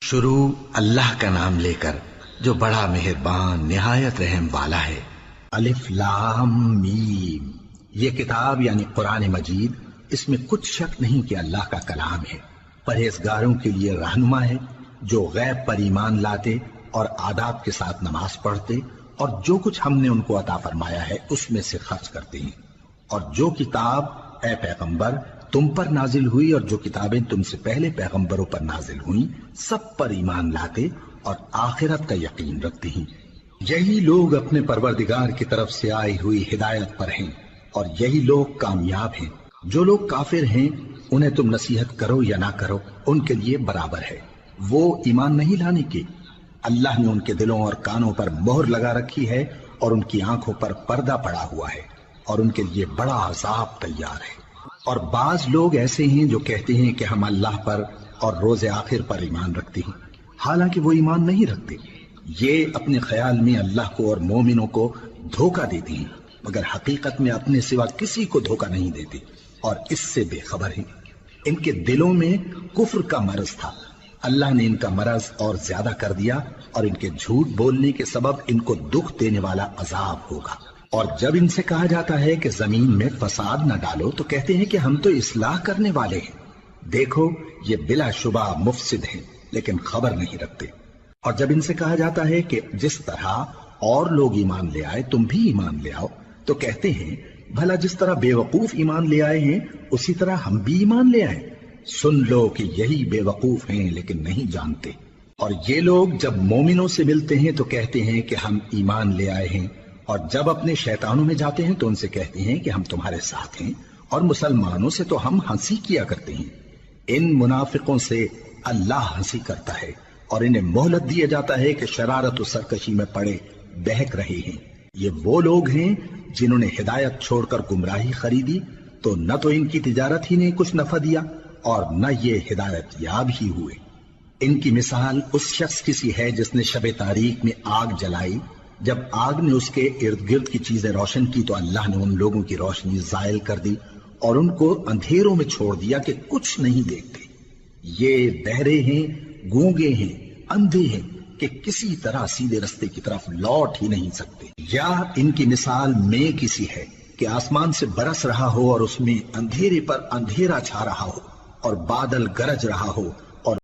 شروع اللہ کا نام لے کر جو بڑا مہربان نہایت رحم والا ہے۔ الف لام میم، یہ کتاب یعنی قرآن مجید، اس میں کچھ شک نہیں کہ اللہ کا کلام ہے، پرہیزگاروں کے لیے رہنما ہے جو غیب پر ایمان لاتے اور آداب کے ساتھ نماز پڑھتے اور جو کچھ ہم نے ان کو عطا فرمایا ہے اس میں سے خرچ کرتے ہیں، اور جو کتاب اے پیغمبر تم پر نازل ہوئی اور جو کتابیں تم سے پہلے پیغمبروں پر نازل ہوئیں سب پر ایمان لاتے اور آخرت کا یقین رکھتے ہیں۔ یہی لوگ اپنے پروردگار کی طرف سے آئی ہوئی ہدایت پر ہیں اور یہی لوگ کامیاب ہیں۔ جو لوگ کافر ہیں انہیں تم نصیحت کرو یا نہ کرو ان کے لیے برابر ہے، وہ ایمان نہیں لانے کے۔ اللہ نے ان کے دلوں اور کانوں پر مہر لگا رکھی ہے اور ان کی آنکھوں پر پردہ پڑا ہوا ہے اور ان کے لیے بڑا عذاب تیار ہے۔ اور بعض لوگ ایسے ہیں جو کہتے ہیں کہ ہم اللہ پر اور روز آخر پر ایمان رکھتے ہیں، حالانکہ وہ ایمان نہیں رکھتے۔ یہ اپنے خیال میں اللہ کو اور مومنوں کو دھوکہ دیتے ہیں، مگر حقیقت میں اپنے سوا کسی کو دھوکہ نہیں دیتے اور اس سے بے خبر ہیں۔ ان کے دلوں میں کفر کا مرض تھا، اللہ نے ان کا مرض اور زیادہ کر دیا اور ان کے جھوٹ بولنے کے سبب ان کو دکھ دینے والا عذاب ہوگا۔ اور جب ان سے کہا جاتا ہے کہ زمین میں فساد نہ ڈالو تو کہتے ہیں کہ ہم تو اصلاح کرنے والے ہیں۔ دیکھو یہ بلا شبہ مفسد ہیں لیکن خبر نہیں رکھتے۔ اور جب ان سے کہا جاتا ہے کہ جس طرح اور لوگ ایمان لے آئے تم بھی ایمان لے آؤ تو کہتے ہیں بھلا جس طرح بے وقوف ایمان لے آئے ہیں اسی طرح ہم بھی ایمان لے آئیں۔ سن لو کہ یہی بے وقوف ہیں لیکن نہیں جانتے۔ اور یہ لوگ جب مومنوں سے ملتے ہیں تو کہتے ہیں کہ ہم ایمان لے آئے ہیں، اور جب اپنے شیطانوں میں جاتے ہیں تو ان سے کہتے ہیں کہ ہم تمہارے ساتھ ہیں، اور مسلمانوں سے تو ہم ہنسی کیا کرتے ہیں۔ ان منافقوں سے اللہ ہنسی کرتا ہے اور انہیں مہلت دیا جاتا ہے کہ شرارت و سرکشی میں پڑے بہک رہے ہیں۔ یہ وہ لوگ ہیں جنہوں نے ہدایت چھوڑ کر گمراہی خریدی تو نہ تو ان کی تجارت ہی نے کچھ نفع دیا اور نہ یہ ہدایت یاب ہی ہوئے۔ ان کی مثال اس شخص کی سی ہے جس نے شب تاریک میں آگ جلائی، جب آگ نے اس کے ارد گرد کی چیزیں روشن کی تو اللہ نے ان لوگوں کی روشنی زائل کر دی اور ان کو اندھیروں میں چھوڑ دیا کہ کچھ نہیں دیکھتے۔ یہ بہرے ہیں، گونگے ہیں، اندھے ہیں کہ کسی طرح سیدھے رستے کی طرف لوٹ ہی نہیں سکتے۔ یا ان کی مثال میں کسی ہے کہ آسمان سے برس رہا ہو اور اس میں اندھیرے پر اندھیرا چھا رہا ہو اور بادل گرج رہا ہو